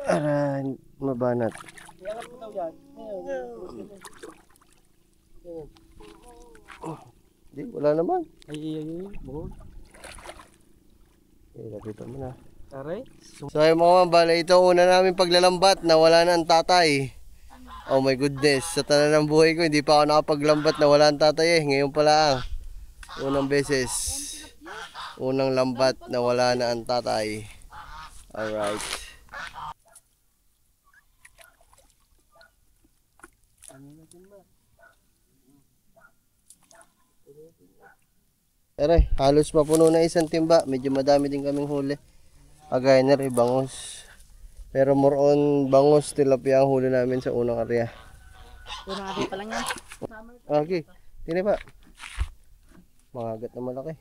Aray, mabanat. Iangat mo daw yan. Di, wala naman. Ay. Buhol. Lapitan mo na. Taray. So ay mga bala, ito una namin paglalambat na wala na ang tatay. Oh my goodness, sa tanan ng buhay ko hindi pa ako nakapaglambat na wala ang tatay eh. Ngayon pala unang beses. Unang lambat na wala na ang tatay. Alright. Aray, halos mapuno na isang timba. Medyo madami din kaming huli. Agay na rin, bangus. Pero more on bangus, tilapia ang huli namin sa unang area. Unang area pa lang yan. Okay, tini pa. Mangagat na malaki.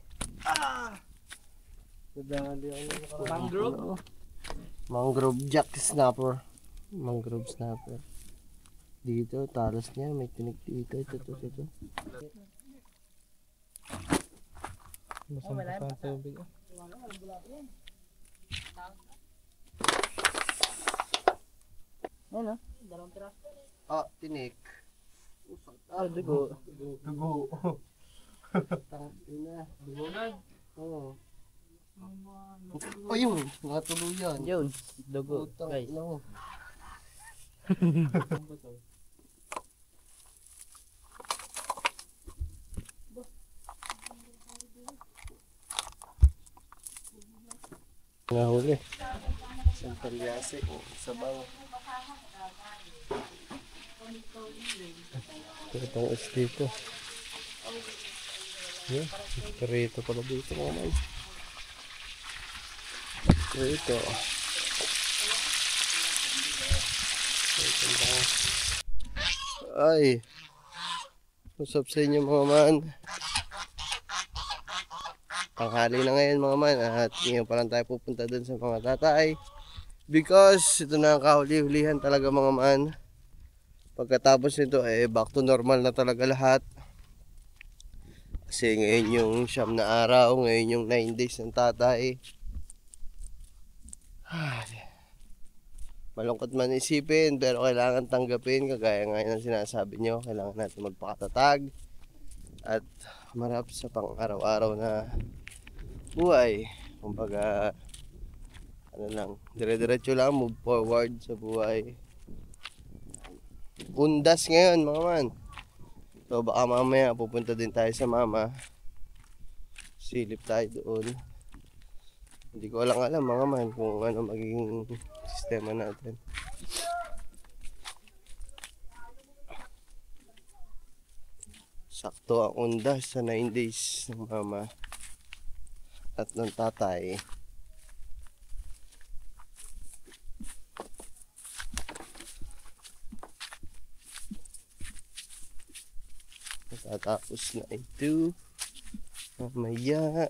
Mangrove. Mangrove jack snapper. Mangrove snapper. Dito, talas niya. May tinik dito. Ito. Masang sa tubig. Ayun o. Dalawang piraso. Ah, tinik. Dugo. Tangina. Dugo na. Oo. Ayun, natuluyan. Yun. Dugo. Utang, Guys. no. Nahuli. Isang talyasi. Sabaw. Itong estito. Yan. Perito pala dito mga man. Ito. Ay. Usap sa inyo mga man. Tanghali na ngayon mga man at ngayon pa lang tayo pupunta dun sa mga tatay because ito na ang kahuli-hulihan talaga mga man. Pagkatapos nito back to normal na talaga lahat kasi ngayon yung 9 na araw, ngayon yung 9 days ng tatay. Malungkot man isipin pero kailangan tanggapin kagaya nga ng sinasabi nyo, kailangan natin magpakatatag at marap sa pang araw-araw na buhay. Kumbaga ano lang, dire-diretso lang, move forward sa buhay. Undas ngayon mga man. So baka mamaya pupunta din tayo sa mama. Silip tayo doon. Hindi ko alam mga man kung ano magiging sistema natin. Sakto ang undas sa 9 days ng mama at ng tatay. Matatapos na ito mamaya.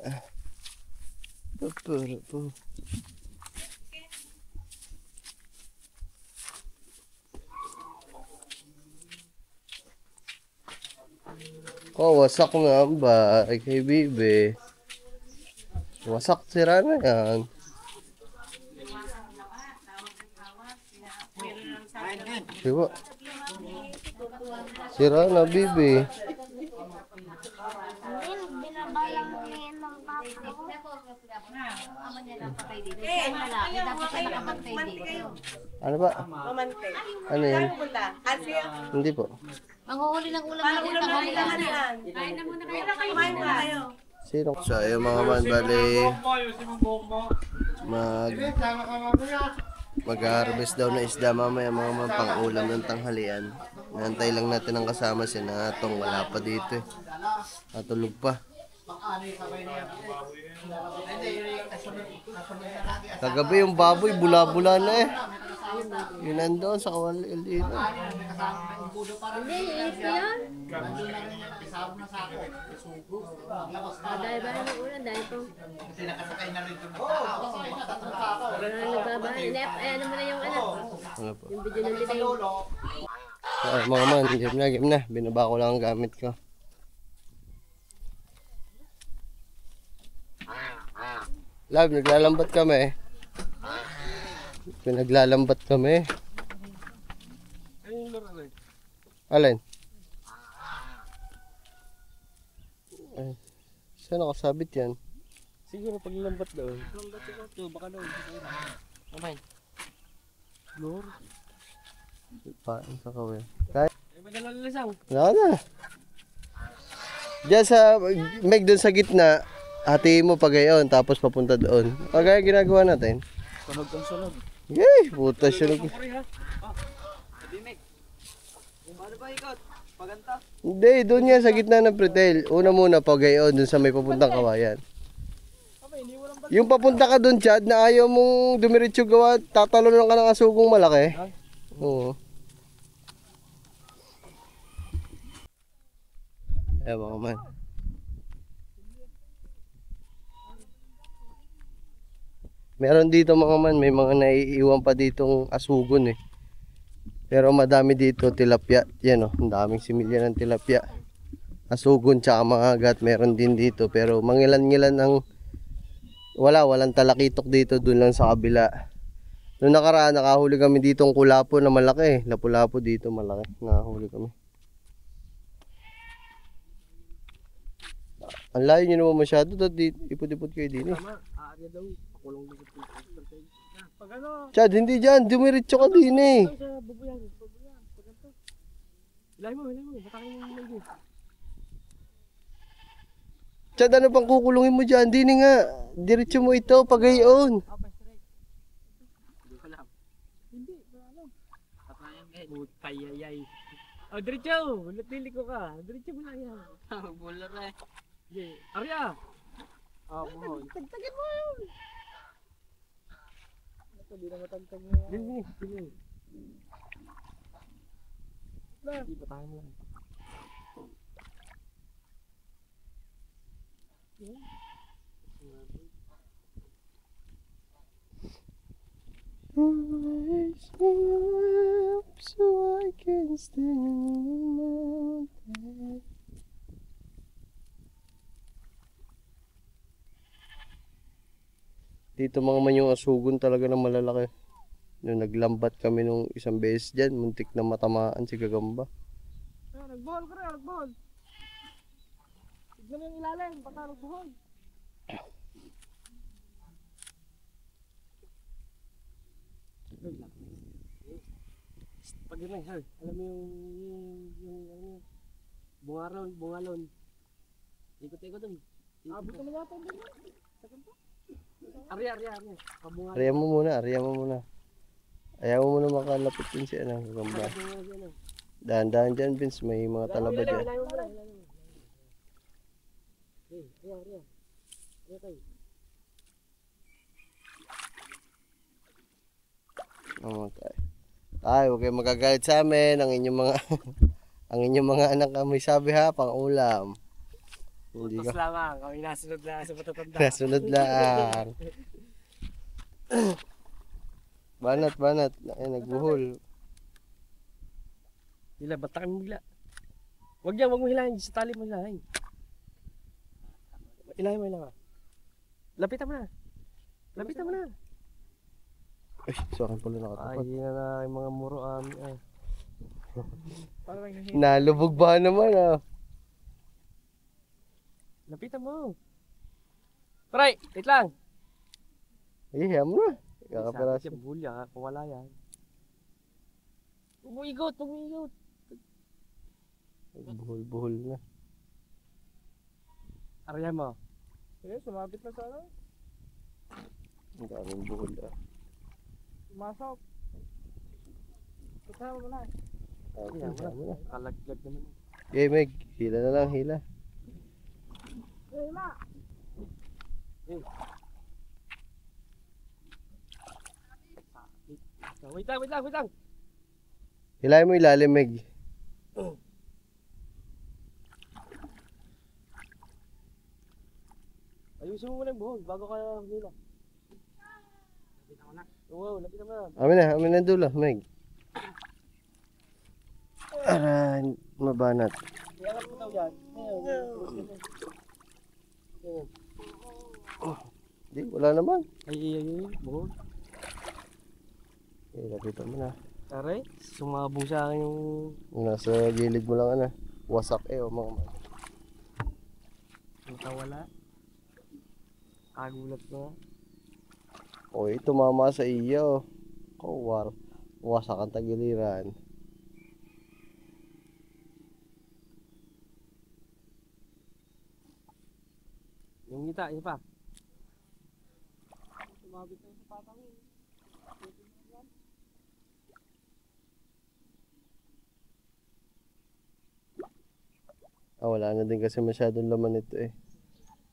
Po. Oh, wasak na ba kay Bibi? Wasak, sira na yan. Diba? Sira na, Bibi. Binabalang mo yan ng papa ko. Ano ba? Mamante. Ano yan? Pupunta. Asia. Hindi po. Manguhuli ng ulam Paano natin. ulam Tanghali natin na. yan? Kain na muna kayo. Kumain muna kayo. Sino? So, ayun mga man, bali mag-harvest daw na isda mamaya mga man pang ulam ng tanghalian. Nantay lang natin ang kasama si Natong, wala pa dito eh. Natulog pa. Kagabi yung baboy, bula-bula na eh. Yun nandoon sa kawali dito. Hindi, iis yun. Dahil ba ng ulan, dahil pong... Nagbabahay. Ano mo na yung ano? Ano po? Yung video ng delay. So, mga man, game na. Binaba ko lang ang gamit ko. Love, naglalambat kami. Pinaglalambat kami. Ayun yung laro eh. Alin? Ay, saan nakasabit yan? Siguro paglambat daw. Lambat siguro to, baka daw. Kamay. Lord. Paano sa kawin? Kaya? Ay, madala lalasang. Wala na. Diyan sa, Meg, doon sa gitna, hatiin mo pa gayon, tapos papunta doon. Kagaya ginagawa natin. Sunog ang sunog. Yay, puta siya. Puri ha. Adimek. Paano ba ikot? Paganta. Hindi, doon yan sa gitna ng pretel. Una muna pa gayon, doon sa may papuntang kawayan. Yung papunta ka doon, Chad, na ayaw mong dumiretso gawa, tatalo lang ka ng asugong malaki. Oo. Ewan ko man. Meron dito mga man, may mga naiiwan pa ditong asugon eh. Pero madami dito tilapia. Yan o, ang daming similya ng tilapia. Asugon tsaka mga agat meron din dito. Pero mangilan-ngilan ang walang talakitok dito, dun lang sa kabila. Noong nakaraan, nakahuli kami ditong kulapo na malaki. Lapu-lapu dito malaki. Nakahuli kami. Ang layo nyo naman masyado. Ipot-ipot kayo din eh. Tama, aarya daw. Pakulong dito. Pag ano? Chad, hindi dyan. Dumiretso ka din eh. Sa babuyan. Paganta. Hilay mo. Batakin mo yung Chad, ano pang kukulungin mo dyan? Hindi nga. Diretso mo ito, pagayon. Hindi ko alam. Hindi, wala alam. Patayan guys. Putayayay. Oh, diretso! Natili ko ka. Diretso mo lang yan. Bular eh. Hindi. Arya! Buhol. Tagtagin mo yun! Ito, di na matagtag mo yan. Dili. Hindi, patayan mo lang. Raise me up so I can stand on the mountain. Dito mga man yung asugon talaga ng malalaki. Nung naglambat kami nung isang beses dyan, muntik na matamaan si Gagamba. Nagbuhol ka rin, nagbuhol. Tignan mo yung ilalim, baka nagbuhol. Pag yun alam mo yung bungalon. Ikot-ikot dun. Abot naman yata dun. Arya. Pabungalon. Arya mo muna. Ayaw mo muna makalapit din si Gagamba. Dahan-dahan dyan, Vince, may mga talaba dyan. Arya. Tayo. Ay, huwag kayong magagalit sa amin. Ang inyong mga ang inyong mga anak may sabi ha, pang ulam. Hindi Utos ko. lamang, kami nasunod lang sa matatanda. Nasunod lang. Banat. Ay, nagbuhol. Hila, ba't kami bigla? Wag mo hilahin, sa tali mo hilahin. Hilahin mo. Lapitan mo na. Ay, sa akin pala nakatapat. Ay, na yung mga muro ay. Nalubog ba naman ah? Lapitan mo. Paray, wait lang. Ay, hiya mo na. Kakapiraso. Sa bulya, kung wala yan. Pumigot. Buhol na. Arya mo. Sumabit na sana. Ang daming buhol ah. Masok. Kasama mo na. Kasama na. Kalaglag naman. Okay, Meg. Hila na lang, hila. Hila! Wait lang. Hilahin mo ilalim, Meg. Ayusin mo muna yung buhol bago ka hila. Lapitan mo na. Oo, lapitan mo na. Amin na dulo, Meg. Aray, mabanat. Iangat mo daw yan. Di, wala naman. Ay, buhol. Lapitan mo na. Aray, sumabong sa akin yung... Nasa gilid mo lang ano. Wasak o mga man. Nakawala. Kagulat ko nga. Uy, tumama sa iyo. Wasak ang tagiliran. Yung ngita, yun pa. Sumabit na yung sapatang yun. Wala na din kasi masyadong laman ito eh.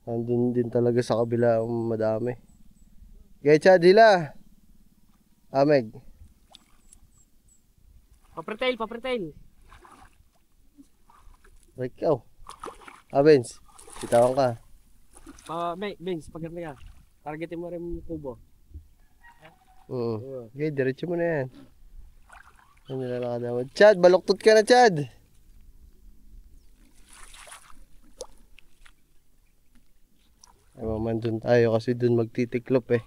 Nandun din talaga sa kabila ang madami. Gaya Chad, hila! Ameg. Papertail. Ikaw. Benz, bitawan ka. Benz, pagkakita ka. Targetin mo rin yung kubo. Okay, diretso mo na yan. Ano nilalakad naman? Chad, baluktot ka na Chad! Ay, maman dun tayo kasi dun magtitiklop eh.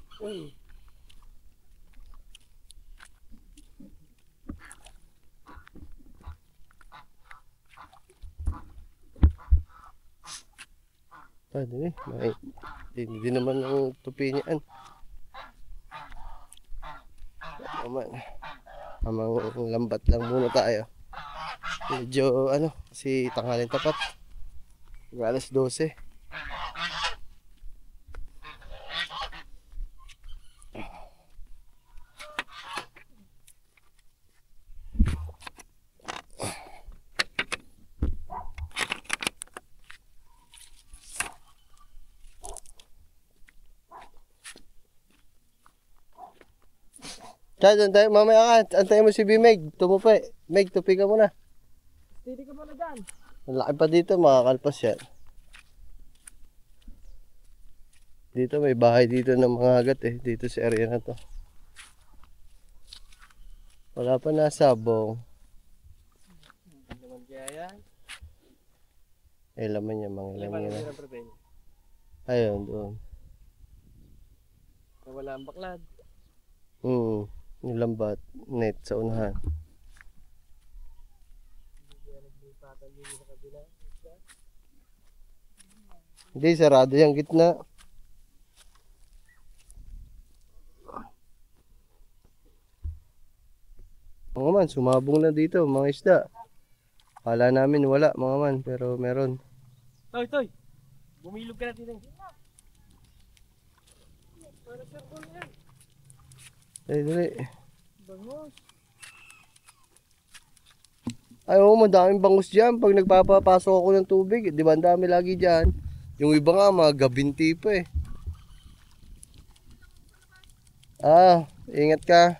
Din eh. Hindi naman ang tupi niyan. Naman. Amang lambat lang muna tayo. Medyo kasi tanghalin tapat. Alas 12. Chad, mamaya ka. Antayin mo si B-Meg. Tumupi. Meg, tupi ka muna. Titi ka muna dyan. Malaki pa dito, makakalpas yan. Dito may bahay dito ng mga hagat eh. Dito sa area na to. Wala pa nasabong. Naman kaya yan. Eh, laman niya, mga ilan niya na. Papertail. Ayun, doon. Wala ang baklad. Yung lambat, net sa unahan. Hindi, sarado yung gitna. Mga man, sumabong na dito, mga isda. Kala namin wala, mga man, pero meron. Toy! Bumilog ka natin eh. Para circle yan. Dali. Bangos. Ay, oo, madaming bangus dyan pag nagpapapasok ako ng tubig. Di ba, ang dami lagi dyan. Yung iba nga, mga gabinti pa eh. Ingat ka.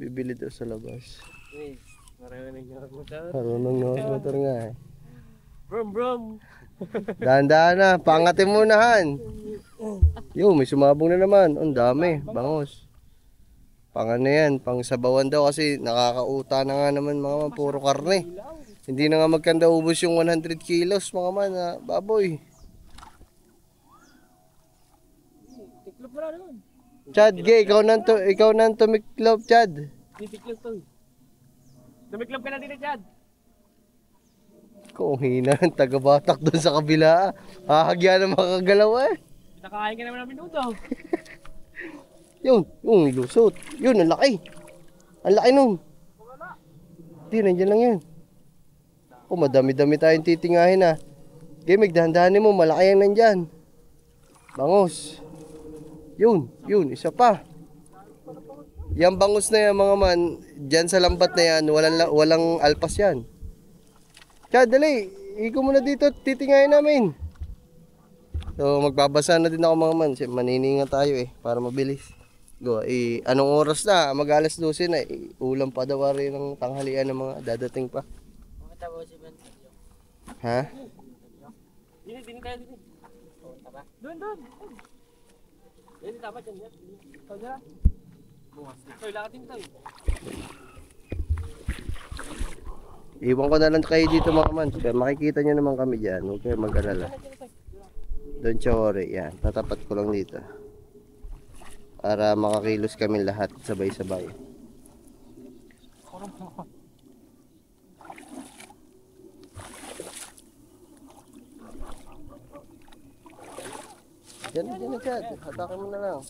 Bibili daw sa labas. Hey, marunong nga motor. Marunong nga motor nga eh. Brum. Dahan-dahan na, pangatin mo na Han. May sumabong na naman. Ang dami, bangus. Pang ano yan, pang sabawan daw kasi nakakauta na nga naman mga man, puro karne. Hindi na nga magkanda ubos yung 100 kilos mga man, baboy. Tiklop mo na naman. Chad, ikaw nang tumiklop, Chad. Tiklop to. Tumiklop ka na din Chad. Kung hina ang taga-batak doon sa kabila. Hahagya na makagalaw eh. Nakain ka naman ng minuto. Yung lusot. Yun, ang laki. Ang laki nun. Hindi, nandiyan lang yun. Madami-dami tayong titingahin ah. Game, dahan-dahanin mo, malaki yan nandyan. Bangus. Yun, isa pa. Yang bangus na yan mga man, dyan sa lambat na yan, walang alpas yan. Chad, dali. Iko muna dito, titingahin namin. So, magbabasa na din ako mga man. Manininga tayo eh, para mabilis. Anong oras na? Mag-alas 12 na. Ulam pa daw rin ng tanghalian ng mga dadating pa. Ha? Dini tayo dini. Doon. Dini dapat yan. Tayo na. Toy, lakatin tayo. Iwan ko na lang kayo dito mga man. Kaya makikita nyo naman kami dyan. Huwag kayo mag-alala. Doon siya ori. Yan. Tatapat ko lang dito. para makakilos kami lahat sabay-sabay. Diyan na Chad, hatakin mo na lang.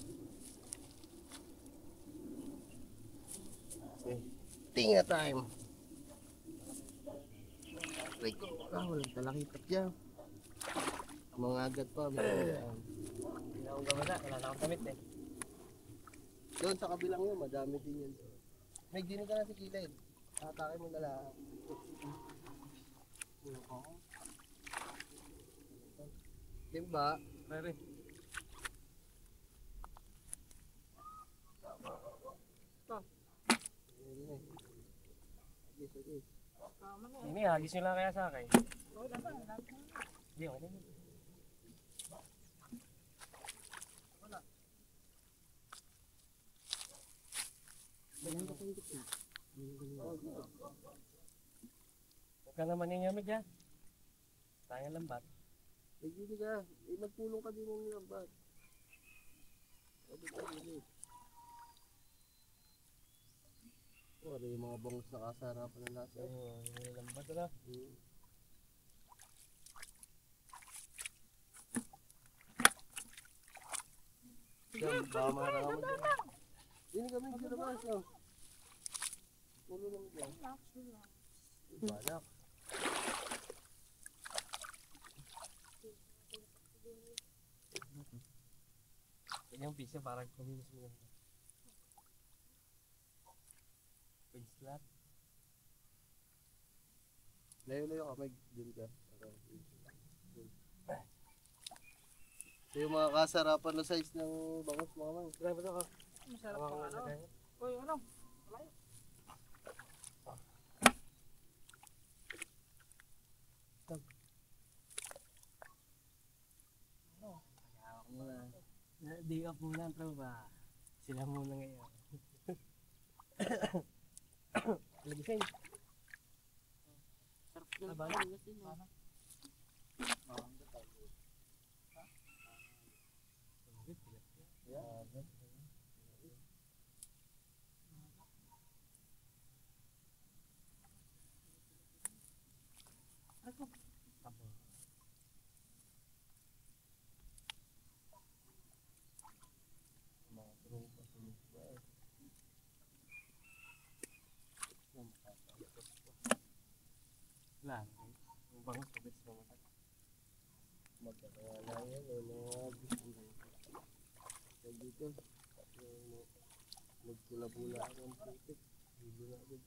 Okay. Tinga time. Like, walang talakipat dyan. Mga agad pa. Hindi akong gamada, wala na akong damit eh. Doon sa kabilang yun, madami din yun. May gini ka na sa kilid. Hatakin mo na lang. Diba? Pare. Ini hagis nyo lang kaya sa akin. Hindi, okay na. Huwag ka naman ninyamig ha. Tayo lambat. May gini ka. Magpulong ka din ng lambat. Oh, yung mga bangus na kasarapan na natin. Oo, yung lambat na. Diyan, baka marami dyan. Hindi kami dyan labas, no? Pulo naman dyan. Balak. Yan yung pizza parang kumilos mo lang. Pag-slap. Layo-layo ka, dun ka. Ito yung mga kasarapan na size ng bangus mga man. Grabe na ka. Masarap Tama pa ko ano. na tayo. Uy, ano? Day off muna ang trabaho. Sila muna ngayon. Lagisin. Sarap doon. Abala. Ano? Wala. Yung bangus pabits mo mata. Magkakawala yan, mga dito. Nagpula-pula ako ng putik. Hindi na agad.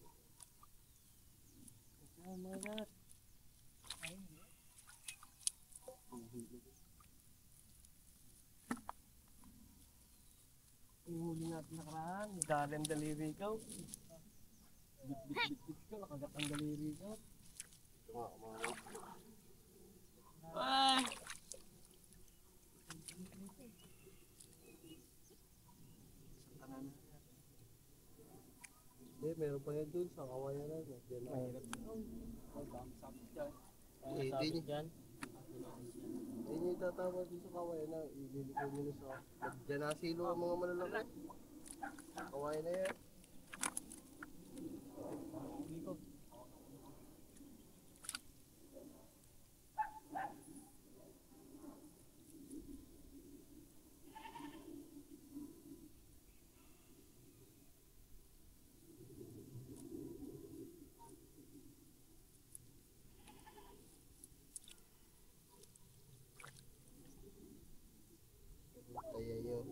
Kasama lahat. Yung huli natin nakaraan, dali ang daliri ko. Bit-bit-bit ko, nakagat ang daliri ko. Ay! Eh, meron pa yan dun sa kawayan na. Mahirap yun. Sabit dyan. Eh, Sabit di- dyan. Hindi nyo itatama dun sa kawayan na. Ililiko nyo na sa... Diyan nasilo ang mga malalaki. Kawayan na yan. Hindi ko. Kaya yun.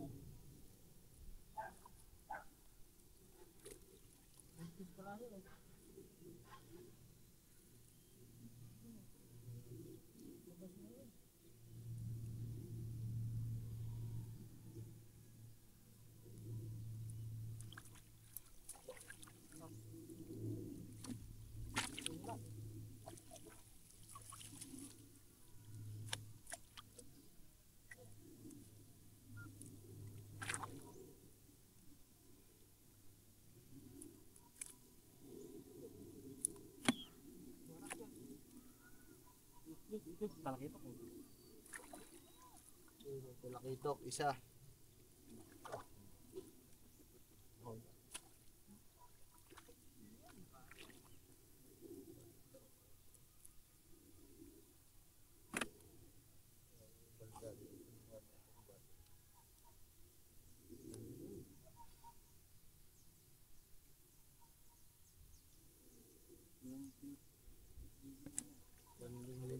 Ito, talaki ito. Talakitok, isa.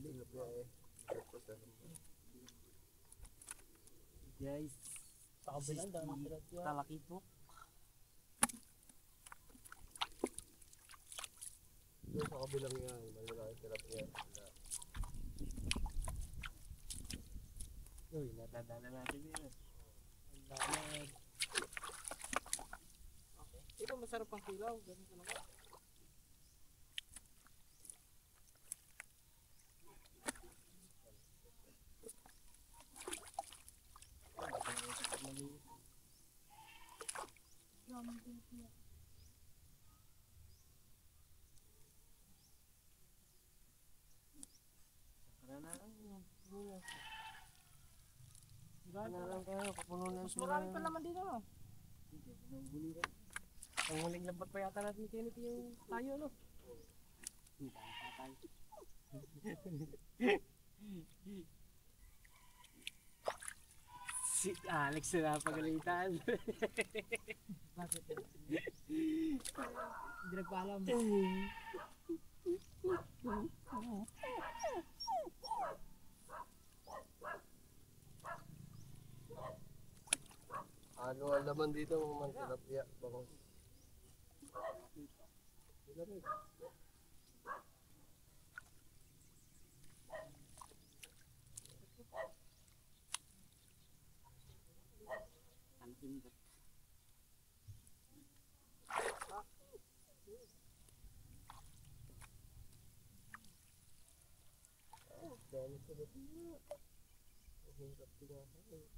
Tilapia eh. Guys, Sa kabilang, dami ng tilapia. talaki po. Yung sa kabilang yan, malalaking tilapia. Uy, natadala natin yun. Ang dami. Okay. Ito masarap ang kilaw. Ganun talaga. Sakara na lang yun. Sakara na lang kayo. Kapuno na Mas marami pa naman dito, no? Hindi, huli rin. Ang huling lambat pa yata natin ni Kenneth yung tayo, no? Hindi tayo. Si Alex na napagalitan. Bakit? Hindi nagpaalam. Ano ang laman dito mga tilapia? Bangos. Dami tilapia. Ang hirap tinakain.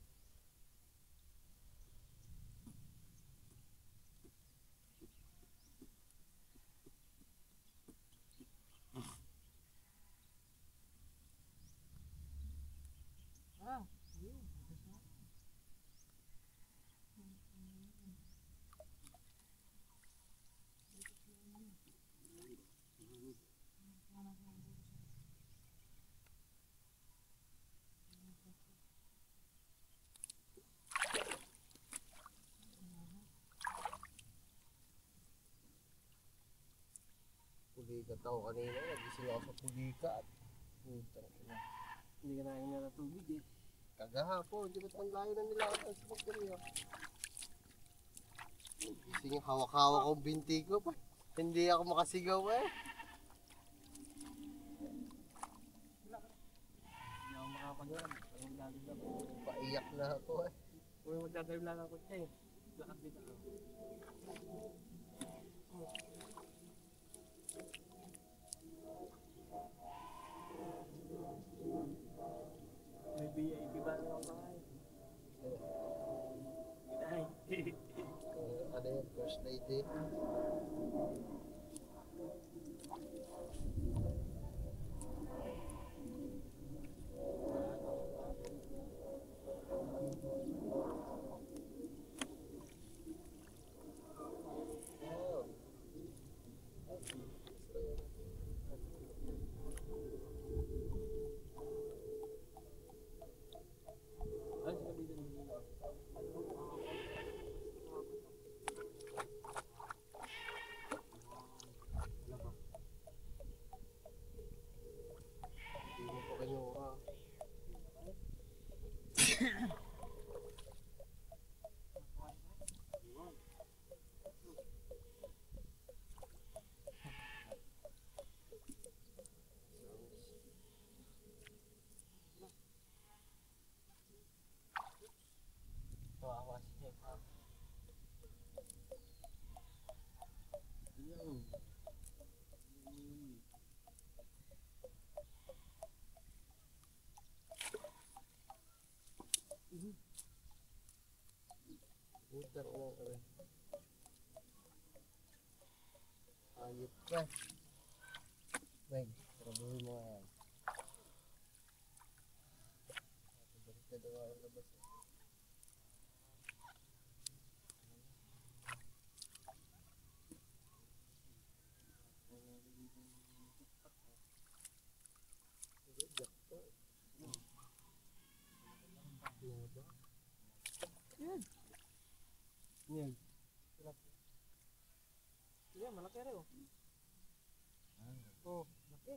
Ah, yun. Pulikat ako kanina. Nagising ako sa pulikat. Putang ina. Hindi ka namin na tubig eh. Kagahapon, di ba't ang layo na nila ako sa pagkariya? Gising hawak-hawak ang binti ko pa. Hindi ako makasigaw eh. Hindi ako makapag-alam. Parang lalo lang. Paiyak na ako eh. Kung magdadrive lang ako siya eh. Lakas dito ako. May VIP ba na ako mga ay. Ano yun, first lady. Ay, sa kabila ng Hindi mo pa kinuha. kawawa si Jeff. Yun. Putang ina ka rin. Ayop ka. Meg, trabuhin mo nga yan. Balik na daw ang labas eh. Jakto. Yaba. Yan. Yan. Yan, malaki rin, oh. Oh, laki.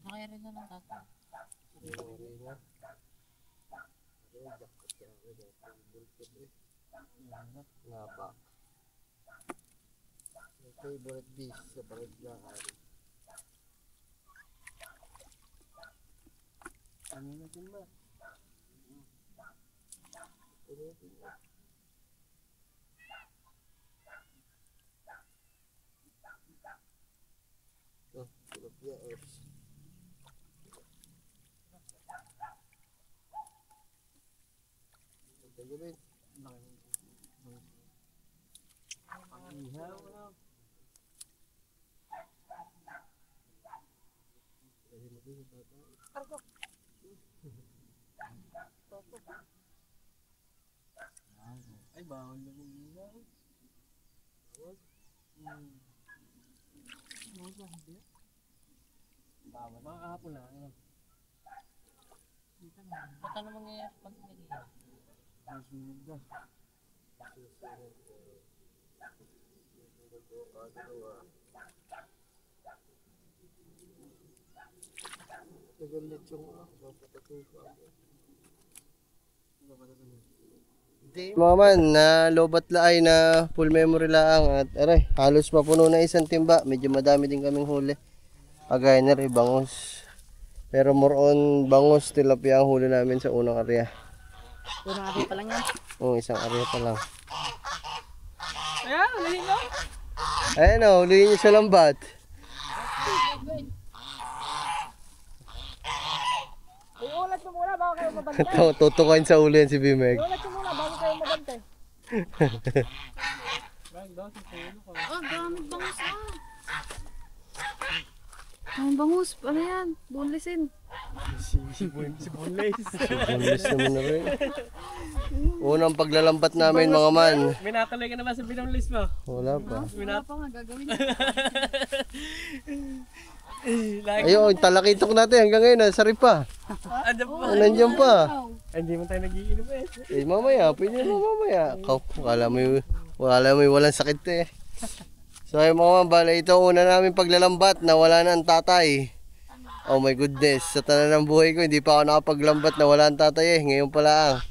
Kaya rin na ng tato. Napa. Favorite dish sa Paraglakan. Ano natin ba? Oh, tilapia ops. Tagabin. Ihaw na. Ay, bawal na mong ilaw. Bawal. Mga kahapon na. Ba't ano mangyayari pag nag-iiyak? Susunod na. Nagalit yung mga man, na lobat la ay na full memory lang at aray, halos mapuno na isang timba. Medyo madami din kaming huli. Agay na rin, bangus. Pero more on bangus, tilapia ang huli namin sa unang area. Unang abi pa lang yan. Oo, isang area pa lang. Ayan, ulihin mo. Ayun o, huliin nyo sa lambat. Iulat mo muna bago kayo mabantay. Tutukan sa ulo yan si Bimeg. Iulat mo muna bago kayo mabantay. Oh, dami bangus ah. Ang bangus, ano yan? Bonelessin. Si Bunlays. Boneless naman na rin. Unang paglalambat namin mga man. May natuloy ka na ba sa binoneless mo? Wala pa. Wala pa nga gagawin. Ayun, talakitok natin hanggang ngayon, sarip pa. Andyan pa. Nandiyan pa. Ay, hindi mo tayo nagiinom eh. Eh mamaya, pwede mo mamaya. Wala mo walang sakit eh. So ay mga man, bala ito una namin paglalambat na wala na ang tatay. Oh my goodness, sa tanan ng buhay ko hindi pa ako nakapaglambat na wala ang tatay eh. Ngayon pa lang.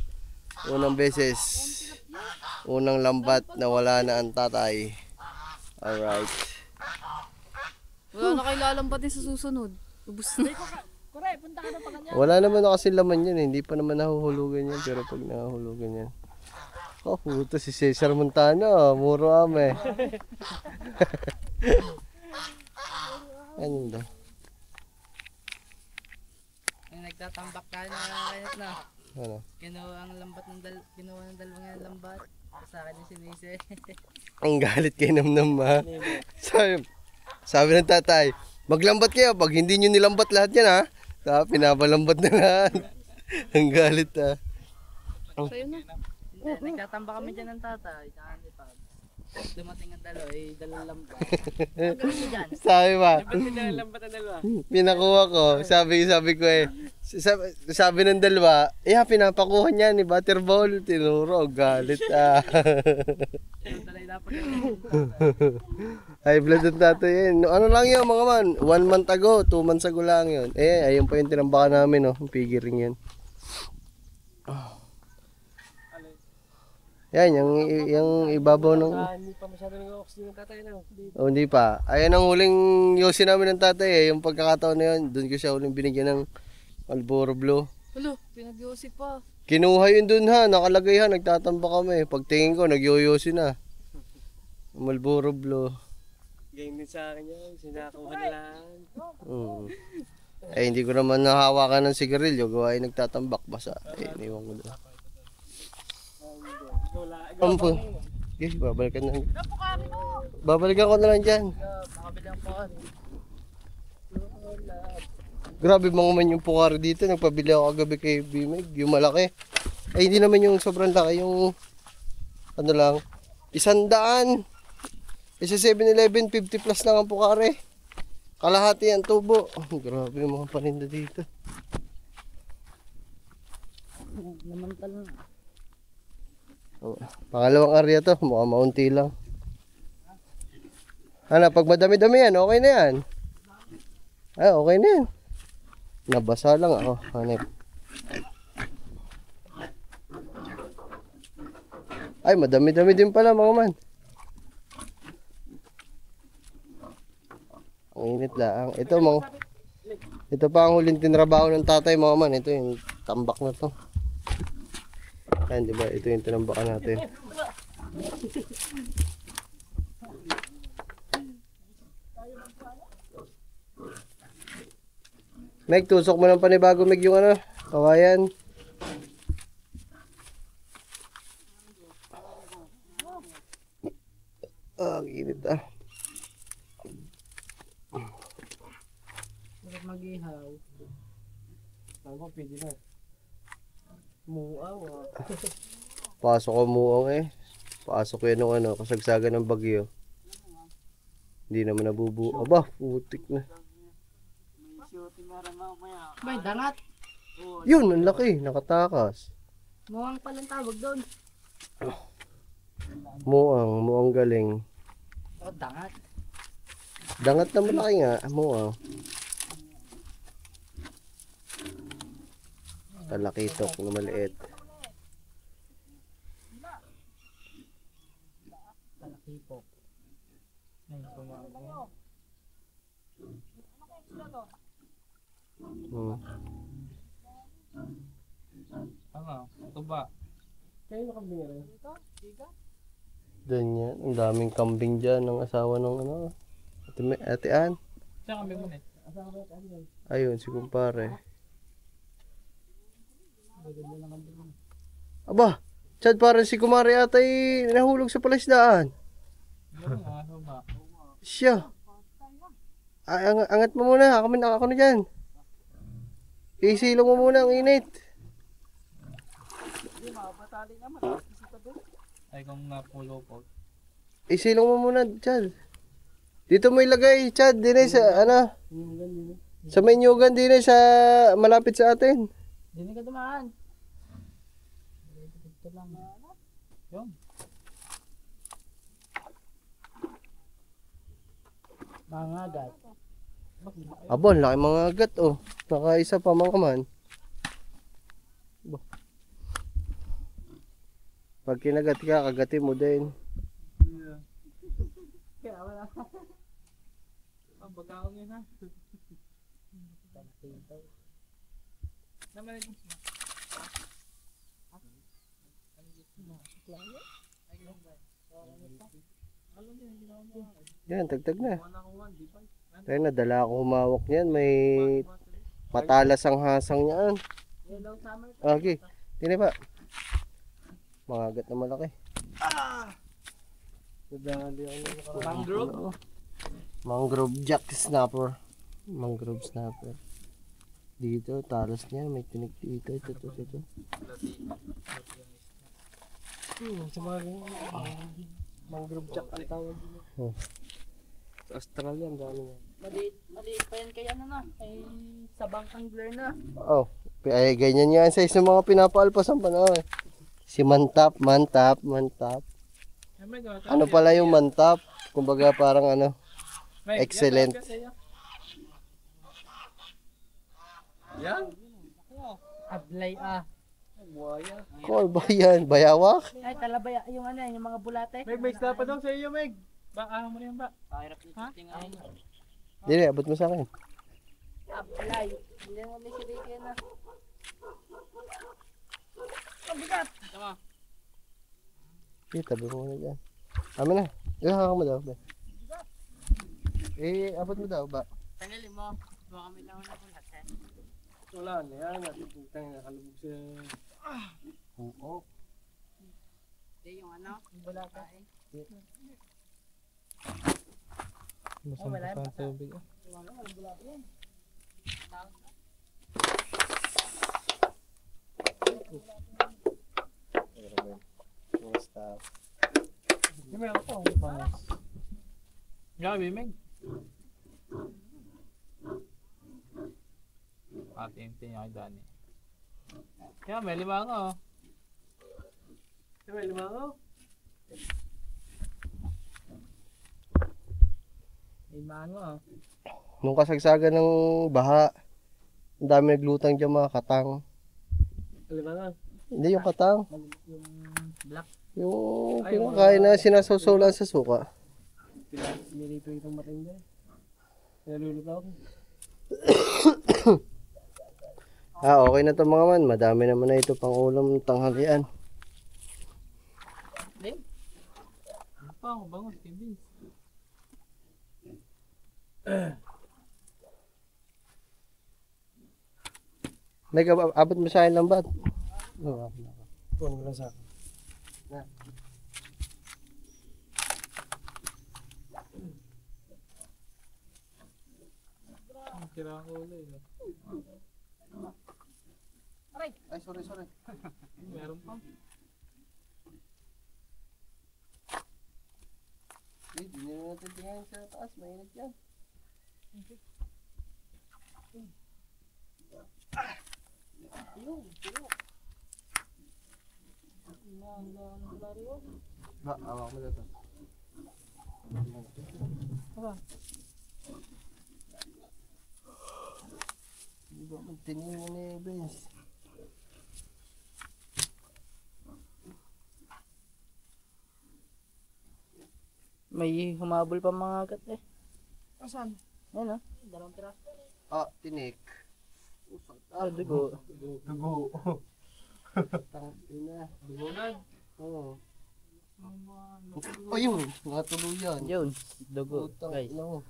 Unang beses. Unang lambat na wala na ang tatay. Alright. Wala na kayo lalambatin sa susunod. Ubus na. Kure, punta ka na pa ganyan. Wala naman na kasi laman yan eh. Hindi pa naman nahuhulugan yan. Pero pag nahuhulugan yan. Oh, puto si Cesar Montano. Muro ame. Ano daw? Yung nagtatambak ka na kayat na. Ano? Kinuha ang lambat ng kinuha ng dalawang yan lambat. Sa akin yung sinisi. Ang galit kay Namnam ha. Sabi ng tatay, maglambat kayo. Pag hindi nyo nilambat lahat yan ha. Sabi, pinapalambat na lahat. Ang galit ha. Sa'yo na. Hindi, nagtatambak kami dyan ng tatay. Tsaka ni Pab. Dumating ang dalawa, dalawang lambat. Gano'n mo dyan? Sabi ba? Ba't pinalambat ang dalawa? Pinakuha ko. Sabi ko eh. Sabi ng dalawa, pinapakuha niya ni Butterball. Tinuro, galit ah. Yung talay dapat High blood ang tatay yun. Ano lang yun mga man? 1 month ago, 2 months ago lang yun. Eh, ayun pa yung tinambakan namin, oh. Yung pigiring yan. Yan, yung ibabaw ng... Hindi pa masyado nag-oxygen ng tatay na. Oh, hindi pa. Ayan ang huling yosi namin ng tatay eh. Yung pagkakataon na yun, doon ko siya huling binigyan ng Marlboro Blue. Hulo, pinag-iosip pa. Kinuha yun doon ha, nakalagay ha, nagtatamba kami. Pagtingin ko, nagyoyosi na. Marlboro Blue. Ganyan din sa akin yun, sinakuha na lang. Eh, hindi ko naman nahawakan ng sigarilyo, gawa ay nagtatambak basa. Eh, iniwan ko doon. Ampo. Okay, babalikan na. Babalikan ko na lang dyan. Makabilang po. Grabe mga man yung pukari dito. Nagpabili ako kagabi kay Bimeg. Yung malaki. Ay, hindi naman yung sobrang laki. Yung ano lang. 100. Isa 7-Eleven, 50 plus lang ang pukari. Kalahati ang tubo. Grabe yung mga paninda dito. Namantal na. Oh, pangalawang area to. Mukhang maunti lang. Ano, pag madami-dami yan, okay na yan. Ay, okay na yan. Nabasa lang ako. Hanip. Ay, madami-dami din pala mga man. Ang init lang. Ito pa ang huling tinrabaho ng tatay mga man. Ito yung tambak na to. Ayan, diba? Ito yung tinambakan natin. Meg, tusok mo ng panibago, Meg, yung ano, kawayan. Ang init ah. Bakit mag-ihaw? Ako, pwede na. Muaw ah. Pasok ko muong eh. Pasok ko yan ng ano, kasagsagan ng bagyo. Hindi naman nabubuo. Aba, putik na. May dangat. Yun, ang laki, nakatakas. Mukhang palang tawag doon. Muang galing. Oh, dangat. Dangat na malaki nga, muang. Talakitok na maliit. Talakipok. Ay, kumain. Ano? Tuba. Kayo nakabira. Doon yan, ang daming kambing dyan ng asawa ng ano. Ate Ann. Saan kami muna? Ayun, si kumpare. Aba, Chad, parang si kumare ata ay nahulog sa palaisdaan. Siya. Ay, angat mo muna. Ako na dyan. Isilong mo muna ang init. Ay, kung napulo po. Isilong mo muna, Chad. Dito mo ilagay, Chad. Din sa, ano, sa may nyugan din sa, malapit sa atin. Hindi ka dumaan. Ito lang. Yun. Mangagat. Aba, laki mga agat, oh. Nakaisa pa mga man. Pag kinagat ka, kagatin mo din. Kaya wala. Ang bagawang yun ha. Naman ito. Yan, tagtag na. Kaya nadala ako humawak niyan. May matalas ang hasang niyan. Okay, tini pa. Mga agat na malaki. Mangrove? Mangrove jack snapper. Mangrove snapper. Dito, talas niya. May tinik dito. Ito. Sa mga mangrove jack ang tawag dito. Sa Australia, ang dami yan. Maliit pa yan kay ano na. Kay sabang angler na. Oh, ay ganyan yan size ng mga pinapaalpasan pa na. Si mantap. Ano pala yung mantap? Kumbaga parang ano, excellent. Yan? Ablay ah. Buhaya. Call ba yan? Bayawak? Ay, talabay yung ano, yung mga bulate. Meg, may isda pa daw sa iyo, Meg. Ba, mo na yan ba? Ha? Dili, abot mo sa akin. Ablay. Hindi mo may sirikin na. Ang bigat. Tama. Tabi mo muna dyan. Amin na. Ihaka mo daw. Ba? Abot mo daw ba? Tanggalin mo. Baka may lawan na bulate. Wala na yan. Natin nakalubog sa... Oo. Hindi yung ano, yung bulate. Masama wala sa yan. tubig. Walang bulate yan. Hindi mo ako. Gabi, Meg. Ate-ente niya kay Dani. Kaya may limango. May limango. Ay, maano ah. Nung kasagsagan ng baha, ang dami naglutang dyan mga katang. Alam mo na. Hindi yung katang. Yung black. Yung Ay, pinakain na sinasawsaw sa suka. Nilito itong matindi. Nalulutaw ko. Okay na to mga man. Madami naman na ito pang ulam ng tanghalian. Ano pa ako bangon, Kevin? May abot mo sa akin lang ba? Oo, puno lang sa akin. Tira ko ulit. Ay, sorry. Meron pa. Hindi na natin tingnan sa taas. Mainit yan. Awak mo dito. Hindi ba magtingin mo ni Vince? May humabol pa mga agat eh. Asan? Ayan ah. Dalawang piraso. Tinik. Ah, dugo. Dugo. Tangina. Dugo na. Oo. Ayun, mga tuluyan. Yun. Dugo. Guys. No.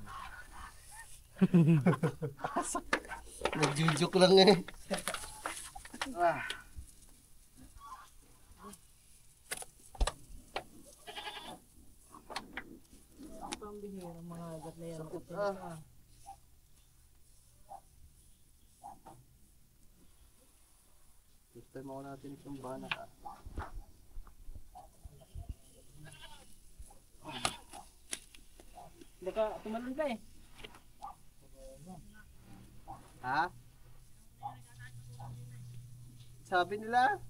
Nagjujuk lang eh. Pambihira mga agat na yan. Sakit First time ako natin itong banak Hindi ka tumalon ka eh. Ha? Sabi nila?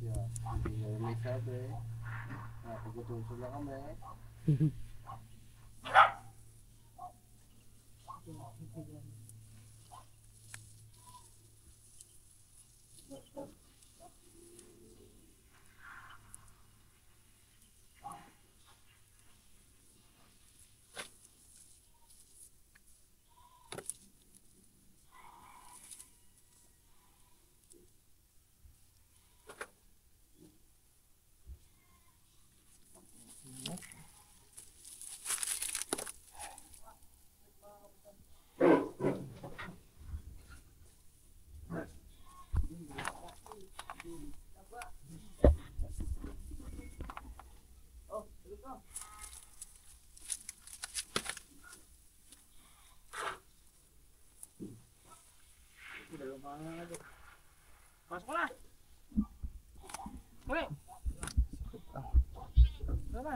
Yeah, hindi na may sabi. Pagkutunso lang kami. Pasok na! Uy! Tara!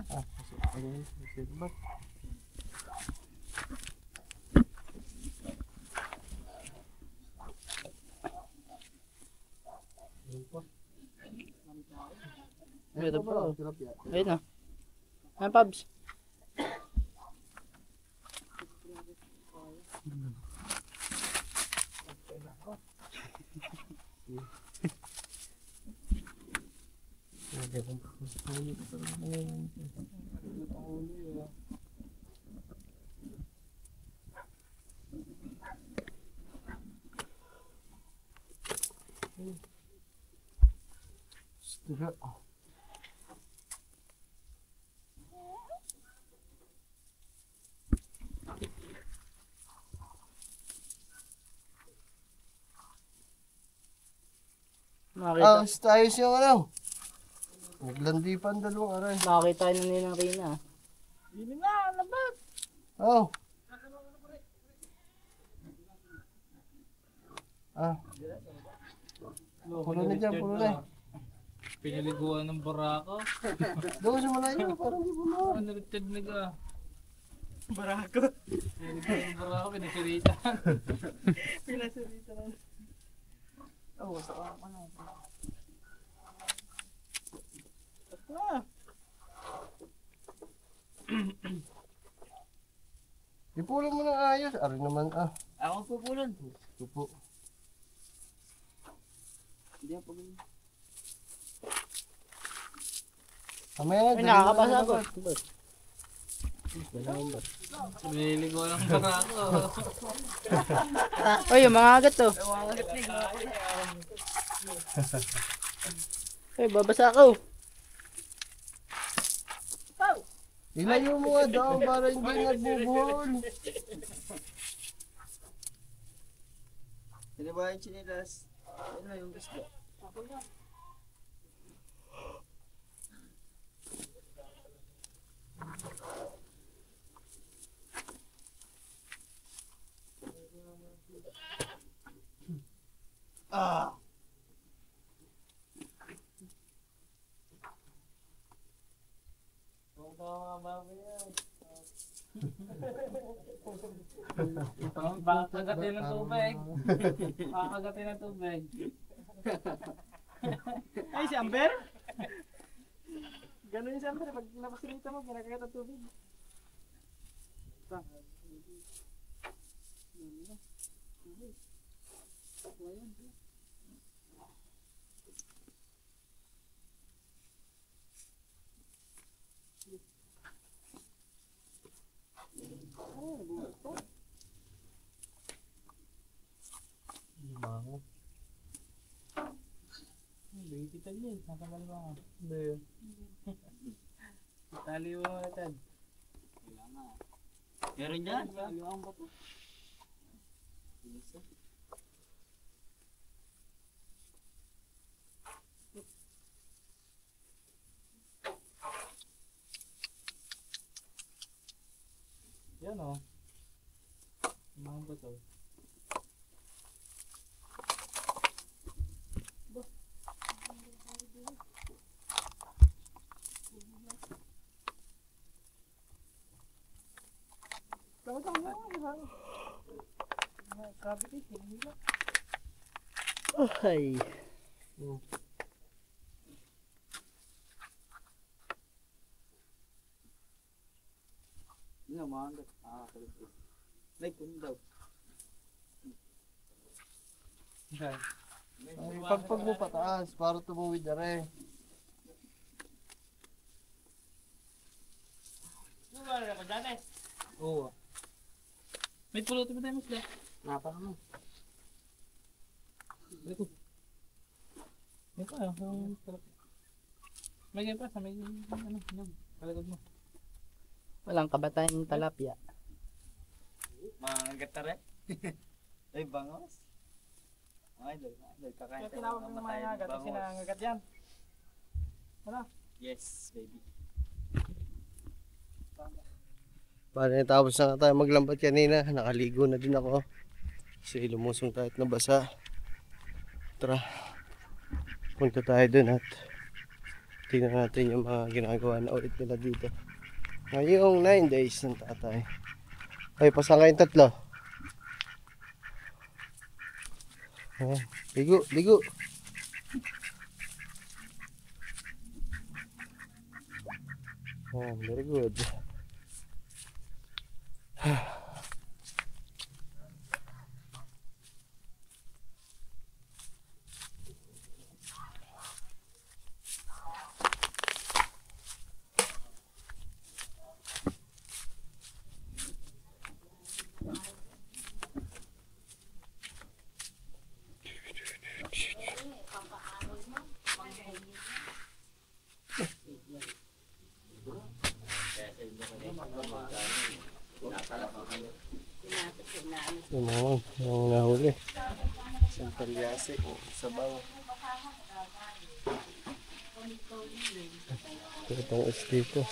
Ito pa. Ayun na. Ayan, Pabs. Basta ayos yung ano. Naglandi pa ang dalawang aray. Makakita na nilang Rina. Hindi na, labat! Oh. Puno na dyan, puno na. Pinaliguan ng barako. Doon sa malayo, parang di puno. Ano Richard nag barako? Pinaliguan ng barako, pinasirita. Pinasirita lang. Oo, sa oras ka na. Ah. Ipulo mo ng ayos. Ari naman Ako pupulon. Tupo. Hindi ako pag... Kamaya nga. Ay, nakakabasa ako. Nililigo lang para ako. Oy, yung mga agat to. Ay, babasa ako. Ilayo mo nga daw para hindi nagbubuhol. Sino ba yung chinilas? Ano yung gusto? Pakagatin ng tubig. Pakagatin ng tubig. Ay, si Amber? Ganun yung si Amber. Pag napasilita mo, kinakagat ang tubig. Kita niya, nakagal mo. Hindi. Tali mo natin. Meron dyan. Taliwaan ba ito? Yan o. Mga ba ito? Ay. Ano, mga agat. Kalipis. May kundaw. Ay, pagpag mo pataas para tumuwid na rin. Oo. May pulutin mo tayo mas lang. Napa ka mo. May pa, may ganyan pa sa may ano, palagod mo. Walang kabatayang talapya. Mga gatare. Ay, bangos. Ay, dahil kakain Kaya tinawag ng mga agat kasi nangangagat yan. Ano? Yes, baby. Para natapos na tayo maglambat kanina, nakaligo na din ako. Kasi lumusong tayo at nabasa. Tara, punta tayo dun at tingnan natin yung mga ginagawa na ulit nila dito. Ngayong 9 days ng tatay. Ay, pasang kayong tatlo. Ayan, ligo, ligo. Ayan, very good. Yung nahuli. Isang talyasi, sabaw. Itong is dito.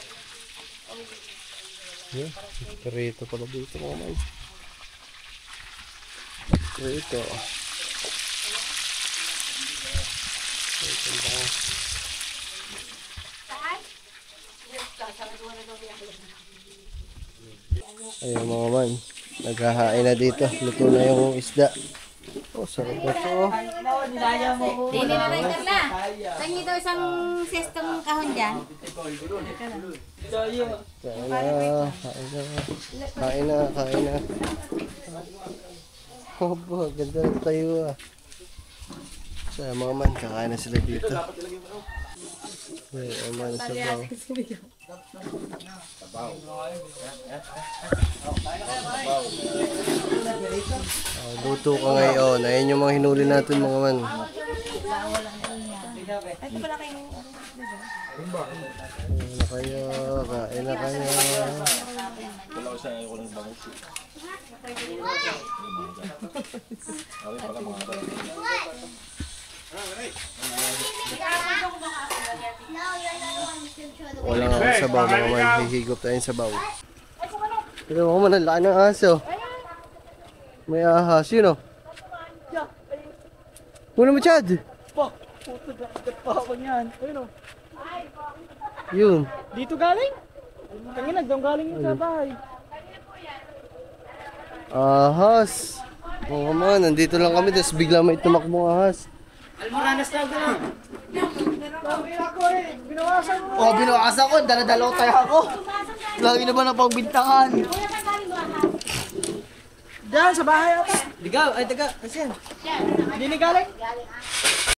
Yan, perito pala dito mga man. Perito. Ayun mga man, naghahain na dito. Luto na yung isda. Oh, sarap na ito. Oh. Dili na rin Carla. Tangi daw isang sestong kahon dyan. Kain na. Opo, ganda na tayo ah. So, mga man, kakain na sila dito. Ay, man, sabaw. Luto ka ngayon. Ayan yung mga hinuli natin mga man. Kain na kayo. Wala nga sabaw mga man. Hihigop tayong sabaw. Pero mga man, ang laki ng aso. May ahas yun oh. Muna mo Chad. Puto, dapat pa ako niyan. Ayun o. Yun. Dito galing? Tangina, doon galing yung sa bahay. Ahas. Mga man, nandito lang kami. Tapos bigla may tumakbong ahas. Almoranas na gano'n. Ako eh, binawasan mo. Oh, binawasan ko. Dala-dalaw tayo ako. Lagi na ba na pagbintangan? Diyan, sa bahay ako. Digaw, ay taga. Kasi yan. Hindi ni galing?